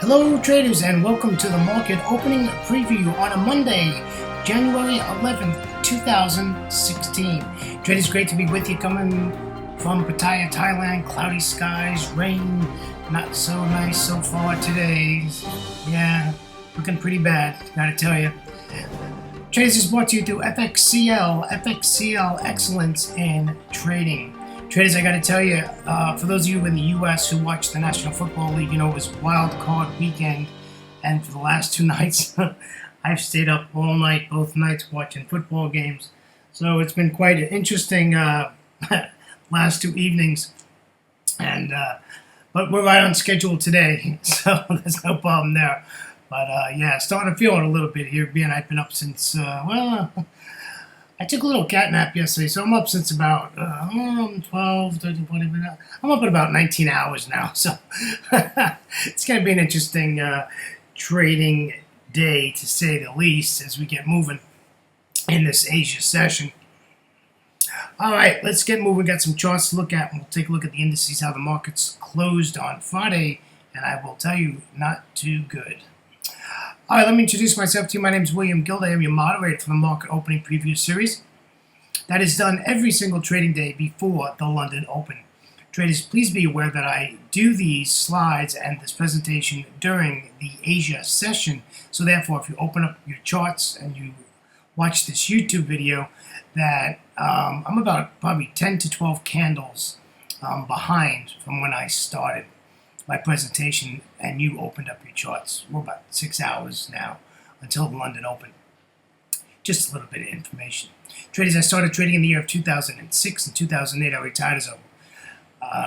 Hello traders and welcome to the market opening preview on a Monday, January 11th, 2016. Traders, great to be with you coming from Pattaya, Thailand. Cloudy skies, rain, not so nice so far today. Yeah, looking pretty bad, gotta tell you. Traders is brought to you through FXCL Excellence in Trading. Traders, I got to tell you, for those of you in the U.S. who watch the National Football League, it was wild card weekend, and for the last two nights, I've stayed up all night, both nights, watching football games. So it's been quite an interesting last two evenings, and but we're right on schedule today, so there's no problem there. But yeah, starting to feel it a little bit here, being I've been up since, I took a little cat nap yesterday, so I'm up since about 12, 13, 20 minutes. I'm up at about 19 hours now, so it's going to be an interesting trading day, to say the least, as we get moving in this Asia session. All right, let's get moving. Got some charts to look at, and we'll take a look at the indices, how the markets closed on Friday, and I will tell you, not too good. All right, let me introduce myself to you. My name is William Gild. I am your moderator for the Market Opening Preview Series. That is done every single trading day before the London Open. Traders, please be aware that I do these slides and this presentation during the Asia session. So therefore, if you open up your charts and you watch this YouTube video, that I'm about probably 10 to 12 candles behind from when I started my presentation and you opened up your charts. We're about 6 hours now until the London Open. Just a little bit of information. Traders, I started trading in the year of 2006 and 2008. I retired as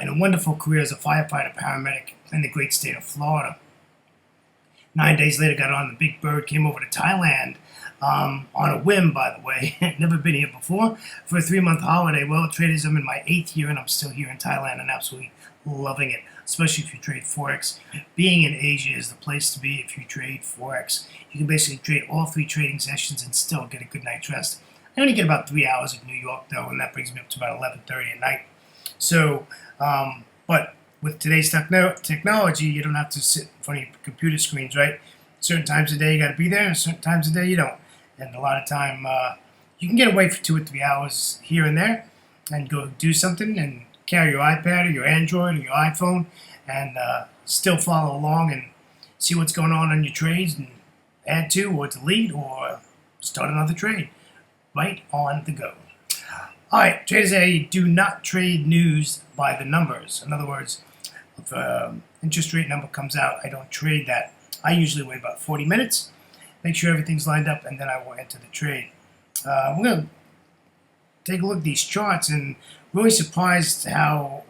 in a wonderful career as a firefighter paramedic in the great state of Florida. 9 days later, got on the Big Bird, came over to Thailand on a whim, by the way. Never been here before, for a 3-month holiday. Well, traders, I'm in my 8th year and I'm still here in Thailand and absolutely loving it, especially if you trade Forex. Being in Asia is the place to be if you trade Forex. You can basically trade all 3 trading sessions and still get a good night's rest. I only get about 3 hours in New York, though, and that brings me up to about 11:30 at night. So, but with today's technology, you don't have to sit in front of your computer screens, right? Certain times of the day you got to be there, and certain times of the day you don't. And a lot of time, you can get away for 2 or 3 hours here and there and go do something and carry your iPad or your Android or your iPhone and still follow along and see what's going on your trades and add to or delete or start another trade right on the go. All right, traders, I do not trade news by the numbers. In other words, if an interest rate number comes out, I don't trade that. I usually wait about 40 minutes, make sure everything's lined up, and then I will enter the trade. We're going to take a look at these charts, and really surprised how,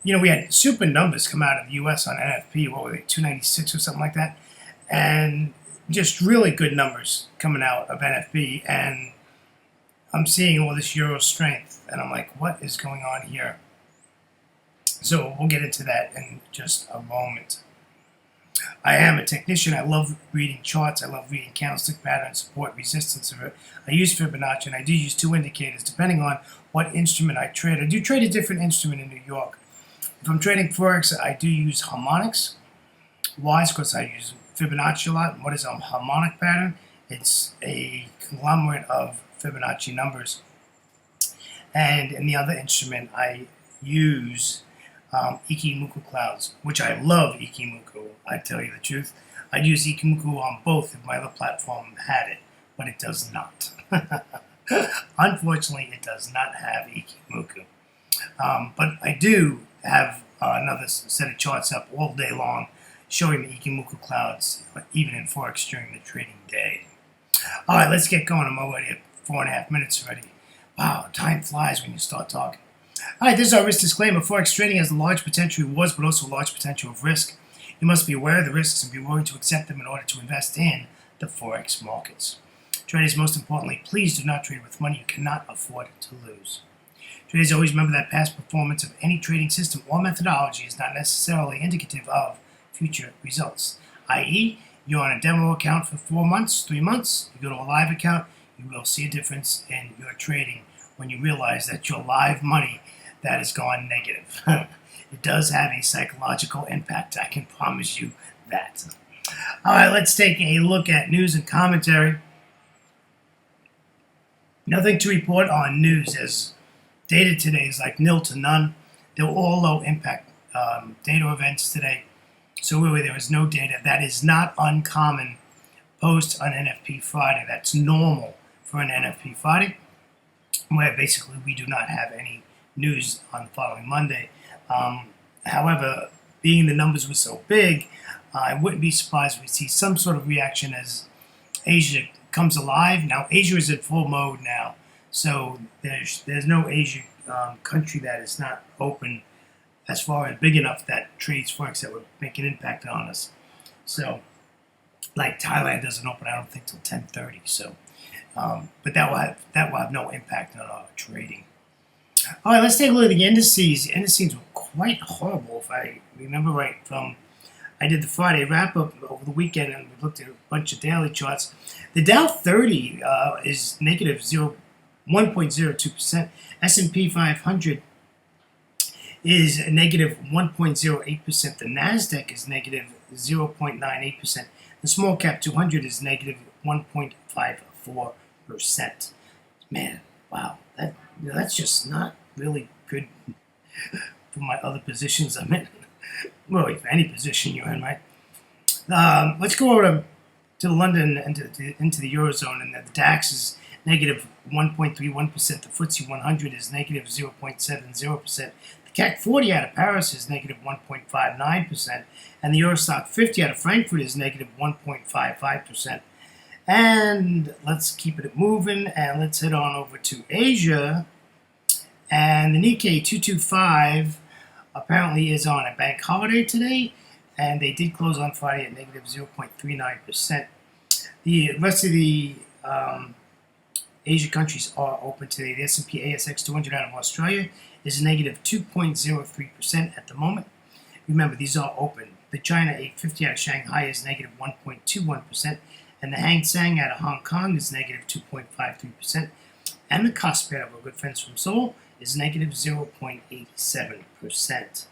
we had super numbers come out of the U.S. on NFP, what were they, 296 or something like that, and just really good numbers coming out of NFP, and I'm seeing all this euro strength, and I'm like, what is going on here? So we'll get into that in just a moment. I am a technician. I love reading charts. I love reading candlestick patterns, support, resistance. I use Fibonacci, and I do use 2 indicators depending on what instrument I trade. I do trade a different instrument in New York. If I'm trading Forex, I do use harmonics. Why? Because I use Fibonacci a lot. What is a harmonic pattern? It's a conglomerate of Fibonacci numbers. And in the other instrument, I use Ichimoku clouds, which I love Ichimoku, I tell you the truth. I'd use Ichimoku on both if my other platform had it, but it does not. Unfortunately, it does not have Ichimoku. But I do have another set of charts up all day long showing the Ichimoku clouds, even in Forex during the trading day. All right, let's get going. I'm already at 4.5 minutes already. Wow, time flies when you start talking. All right, this is our risk disclaimer. Forex trading has a large potential rewards, but also a large potential of risk. You must be aware of the risks and be willing to accept them in order to invest in the Forex markets. Traders, most importantly, please do not trade with money you cannot afford to lose. Traders, always remember that past performance of any trading system or methodology is not necessarily indicative of future results. I.e., you're on a demo account for 4 months, 3 months, you go to a live account, you will see a difference in your trading when you realize that your live money that has gone negative. It does have a psychological impact, I can promise you that. All right, let's take a look at news and commentary. Nothing to report on news, as data today is like nil to none. They were all low impact data events today. So really there was no data. That is not uncommon post on NFP Friday. That's normal for an NFP Friday, where basically we do not have any news on the following Monday. However, being the numbers were so big, I wouldn't be surprised if we see some sort of reaction as Asia comes alive. Now, Asia is in full mode now, so there's no Asia country that is not open as far as big enough that trades Forex that would make an impact on us. So, like Thailand doesn't open, I don't think, till 10:30. So, but that will have no impact on our trading. All right, let's take a look at the indices. The indices were quite horrible, if I remember right. I did the Friday wrap up over the weekend, and we looked at a bunch of daily charts. The Dow 30 is negative 1.02%. S&P 500 is negative 1.08%. The Nasdaq is negative 0.98%. The small cap 200 is negative 1.54%. Man, wow, that's just not really good for my other positions I'm in. Well, for any position you're in, right? Let's go over to London and into the Eurozone, and the DAX is negative 1.31%. The FTSE 100 is negative 0.70%. The CAC 40 out of Paris is negative 1.59%, and the Eurostock 50 out of Frankfurt is negative 1.55%. And let's keep it moving, and let's head on over to Asia. And the Nikkei 225 apparently is on a bank holiday today, and they did close on Friday at negative 0.39%. The rest of the Asia countries are open today. The S&P ASX 200 out of Australia is negative 2.03% at the moment. Remember, these are open. The China 850 out of Shanghai is negative 1.21%, and the Hang Seng out of Hong Kong is negative 2.53%, and the Kospi, our good friends from Seoul, is negative 0.87%.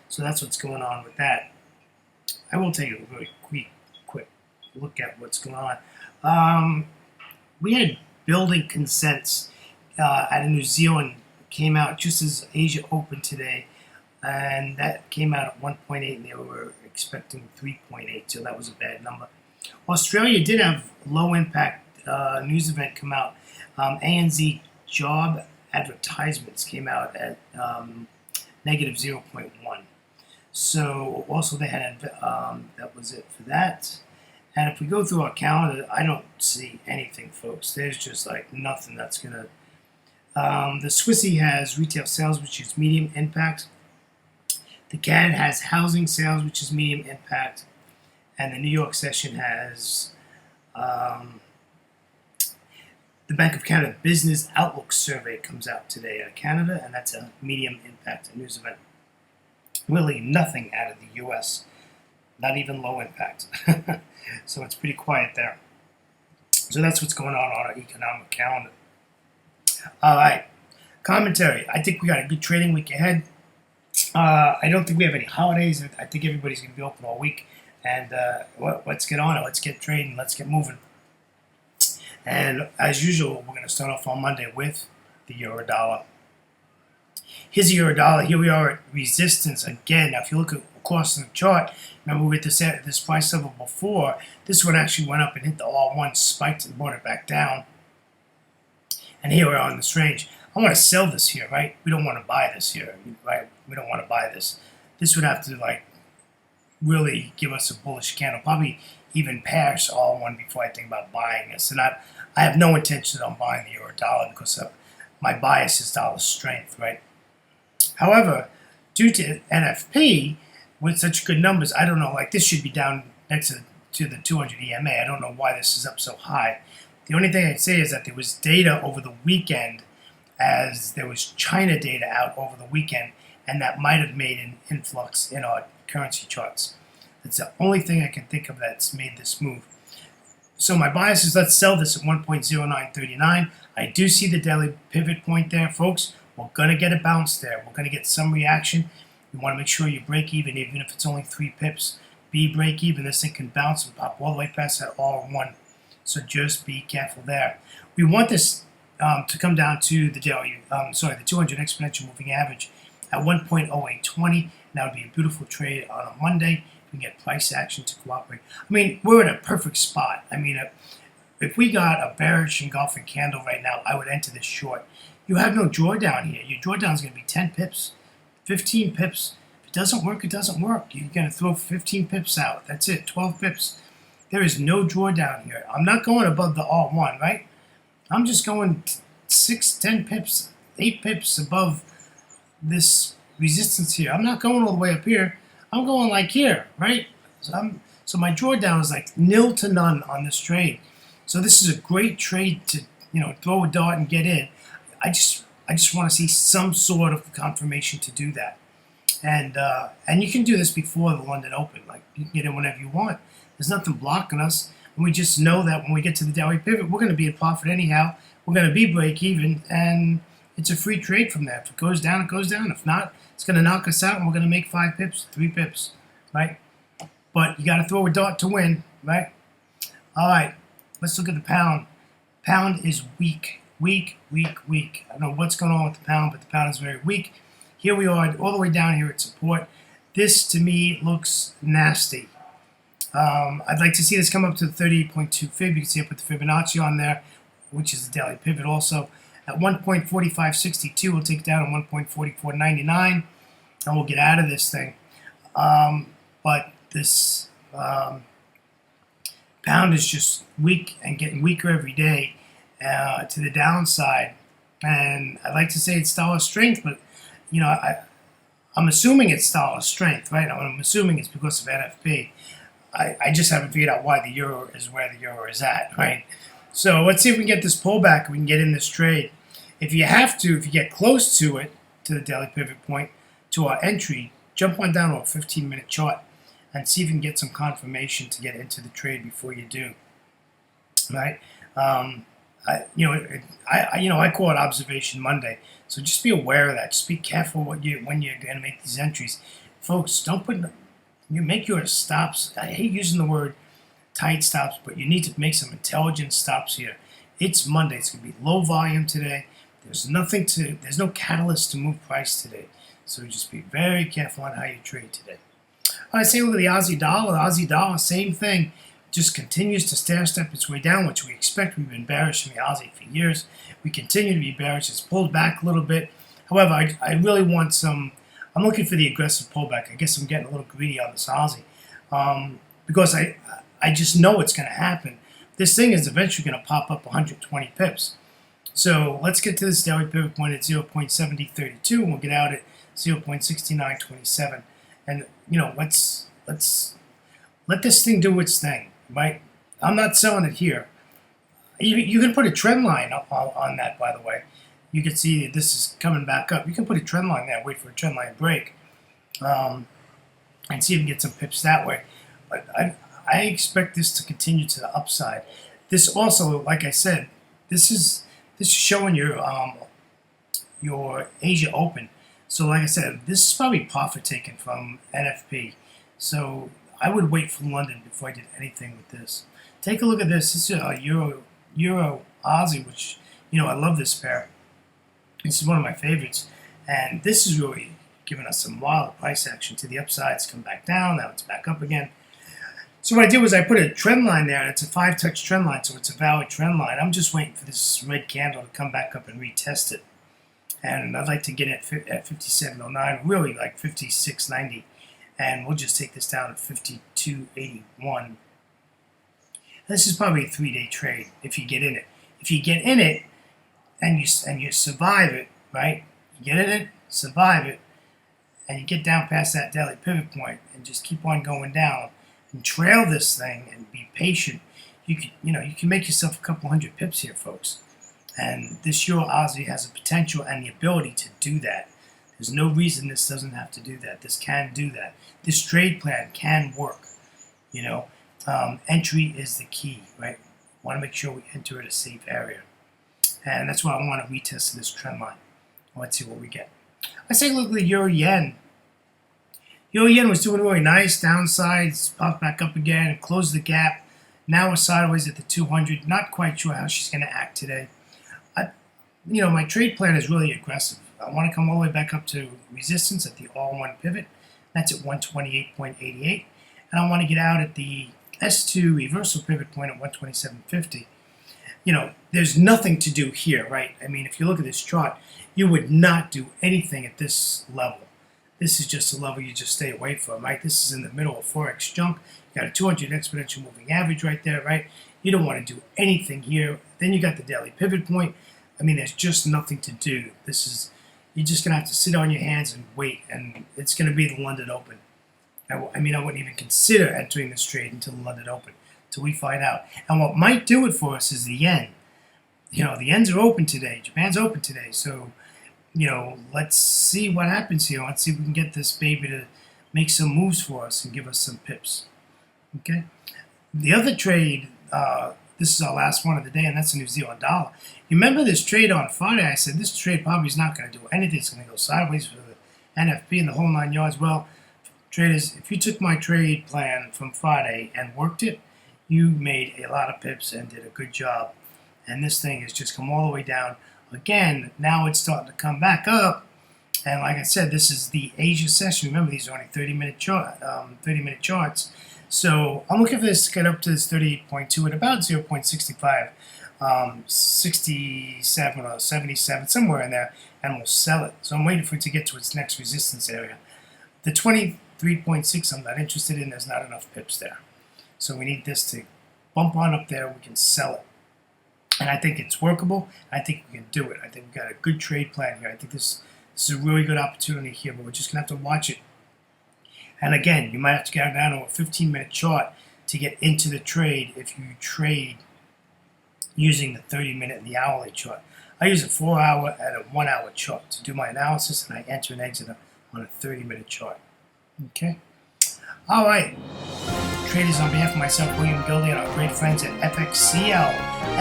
So that's what's going on with that. I will take a very quick look at what's going on. We had building consents out of New Zealand came out just as Asia opened today, and that came out at 1.8, and they were expecting 3.8, so that was a bad number. Australia did have low impact news event come out. ANZ job advertisements came out at negative 0.1. So also they had that was it for that. And if we go through our calendar, I don't see anything, folks. There's just like nothing that's gonna. The Swissy has retail sales, which is medium impact. The CAD has housing sales, which is medium impact, and the New York session has the Bank of Canada Business Outlook Survey comes out today out of Canada, and that's a medium impact news event. Really nothing out of the U.S., not even low impact. So it's pretty quiet there. So that's what's going on our economic calendar. All right, commentary. I think we got a good trading week ahead. I don't think we have any holidays. I think everybody's going to be open all week. And let's get on it. Let's get trading. Let's get moving. And as usual, we're going to start off on Monday with the euro dollar. Here's the euro dollar. Here we are at resistance again. Now, if you look across the chart, remember we hit this price level before. This one actually went up and hit the R1, spiked and brought it back down. And here we are in this range. I want to sell this here, right? We don't want to buy this here, right? We don't want to buy this. This would have to like really give us a bullish candle, probably even pass R1 before I think about buying this. And I have no intention on buying the euro dollar because my bias is dollar strength, right? However, due to NFP, with such good numbers, I don't know, like this should be down next to the 200 EMA. I don't know why this is up so high. The only thing I'd say is that there was data over the weekend, as there was China data out over the weekend, and that might have made an influx in our currency charts. That's the only thing I can think of that's made this move. So my bias is let's sell this at 1.0939. I do see the daily pivot point there, folks. We're going to get a bounce there. We're going to get some reaction. You want to make sure you break even if it's only 3 pips. Be break even. This thing can bounce and pop all the way past that R1. So just be careful there. We want this to come down to the daily, the 200 exponential moving average at 1.0820. That would be a beautiful trade on a Monday. We can get price action to cooperate. I mean, we're in a perfect spot. I mean, if we got a bearish engulfing candle right now, I would enter this short. You have no drawdown here. Your drawdown is going to be 10 pips, 15 pips. If it doesn't work, it doesn't work. You're going to throw 15 pips out. That's it, 12 pips. There is no drawdown here. I'm not going above the R1, right? I'm just going 6, 10 pips, 8 pips above this resistance here. I'm not going all the way up here. I'm going like here, right? So my drawdown is like nil to none on this trade. So this is a great trade to throw a dart and get in. I just want to see some sort of confirmation to do that, and you can do this before the London Open. Like you can get in whenever you want. There's nothing blocking us, and we just know that when we get to the daily pivot, we're going to be in profit anyhow. We're going to be break even, and it's a free trade from there. If it goes down, it goes down. If not, it's going to knock us out, and we're going to make 5 pips, 3 pips, right? But you got to throw a dart to win, right? All right, let's look at the pound. Pound is weak, weak, weak, weak. I don't know what's going on with the pound, but the pound is very weak. Here we are, all the way down here at support. This, to me, looks nasty. I'd like to see this come up to the 38.2 fib. You can see I put the Fibonacci on there, which is the daily pivot also. At 1.4562, we'll take it down at 1.4499, and we'll get out of this thing. But this pound is just weak and getting weaker every day to the downside. And I'd like to say it's dollar strength, but I'm assuming it's dollar strength, right? I'm assuming it's because of NFP. I just haven't figured out why the euro is where the euro is at, right? So let's see if we can get this pullback and we can get in this trade. If you have to, if you get close to it, to the daily pivot point, to our entry, jump on down to a 15-minute chart and see if you can get some confirmation to get into the trade before you do, right? I call it Observation Monday, so just be aware of that. Just be careful when you're going to make these entries, folks. You make your stops. I hate using the word tight stops, but you need to make some intelligent stops here. It's Monday. It's going to be low volume today. There's no catalyst to move price today. So just be very careful on how you trade today. All right, say look at the Aussie dollar. The Aussie dollar, same thing. Just continues to stair-step its way down, which we expect. We've been bearish in the Aussie for years. We continue to be bearish. It's pulled back a little bit. However, I really want some. I'm looking for the aggressive pullback. I guess I'm getting a little greedy on this Aussie because I just know it's going to happen. This thing is eventually going to pop up 120 pips. So let's get to this daily pivot point at 0.7032, and we'll get out at 0.6927. And let's let this thing do its thing, right? I'm not selling it here. You can put a trend line on that, by the way. You can see that this is coming back up. You can put a trend line there, wait for a trend line break, and see if you can get some pips that way. But I expect this to continue to the upside. This also, like I said, this is showing your Asia Open. So like I said, this is probably profit taken from NFP. So I would wait for London before I did anything with this. Take a look at this. This is a Euro Aussie, which I love this pair. This is one of my favorites, and this is really giving us some wild price action to the upside. It's come back down. Now it's back up again. So what I did was I put a trend line there, and it's a 5-touch trend line, so it's a valid trend line. I'm just waiting for this red candle to come back up and retest it. And I'd like to get it at 57.09, really like 56.90. And we'll just take this down to 52.81. This is probably a 3-day trade if you get in it. If you get in it and you survive it, right? You get in it, survive it, and you get down past that daily pivot point and just keep on going down and trail this thing and be patient. You can make yourself a couple hundred pips here, folks. And this Euro Aussie has the potential and the ability to do that. There's no reason this doesn't have to do that. This can do that. This trade plan can work. Entry is the key, right? We want to make sure we enter at a safe area. And that's why I want to retest this trend line. Let's see what we get. Let's take a look at the euro yen. Euro yen was doing really nice. Downsides, popped back up again, closed the gap. Now we're sideways at the 200. Not quite sure how she's going to act today. My trade plan is really aggressive. I want to come all the way back up to resistance at the all-one pivot. That's at 128.88. And I want to get out at the S2 reversal pivot point at 127.50. There's nothing to do here, right? I mean, if you look at this chart, you would not do anything at this level. This is just a level you just stay away from, right? This is in the middle of Forex junk. You got a 200 exponential moving average right there, right? You don't want to do anything here. Then you got the daily pivot point. I mean, there's just nothing to do. You're just going to have to sit on your hands and wait, and it's going to be the London Open. I wouldn't even consider entering this trade until the London Open, till we find out. And what might do it for us is the yen. The yens are open today. Japan's open today. So, let's see what happens here. Let's see if we can get this baby to make some moves for us and give us some pips. Okay? The other trade, this is our last one of the day, and that's the New Zealand dollar. You remember this trade on Friday? I said this trade probably is not going to do anything. It's going to go sideways for the NFP and the whole 9 yards. Well, traders, if you took my trade plan from Friday and worked it, you made a lot of pips and did a good job. And this thing has just come all the way down. Again, now it's starting to come back up. And like I said, this is the Asia session. Remember, these are only 30-minute charts. So I'm looking for this to get up to this 38.2 at about 0.65, 67 or 77, somewhere in there, and we'll sell it. So I'm waiting for it to get to its next resistance area. The 23.6 I'm not interested in. There's not enough pips there. So we need this to bump on up there. We can sell it. And I think it's workable. I think we can do it. I think we've got a good trade plan here. I think this is a really good opportunity here, but we're just going to have to watch it. And again, you might have to get down to a 15-minute chart to get into the trade if you trade using the 30-minute and the hourly chart. I use a 4-hour and a 1-hour chart to do my analysis, and I enter and exit on a 30-minute chart. Okay? All right. Traders, on behalf of myself, William Gilday, and our great friends at FXCL.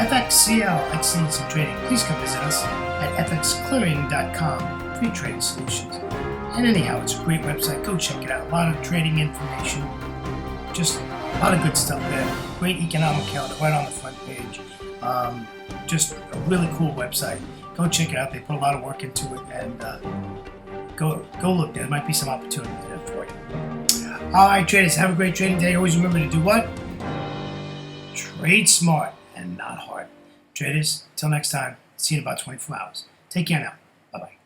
FXCL, Excellence in Trading. Please come visit us at fxclearing.com for your trading solutions. And anyhow, it's a great website. Go check it out. A lot of trading information. Just a lot of good stuff there. Great economic calendar right on the front page. Just a really cool website. Go check it out. They put a lot of work into it. And go look. There might be some opportunity there for you. All right, traders, have a great trading day. Always remember to do what? Trade smart and not hard. Traders, till next time, see you in about 24 hours. Take care now. Bye-bye.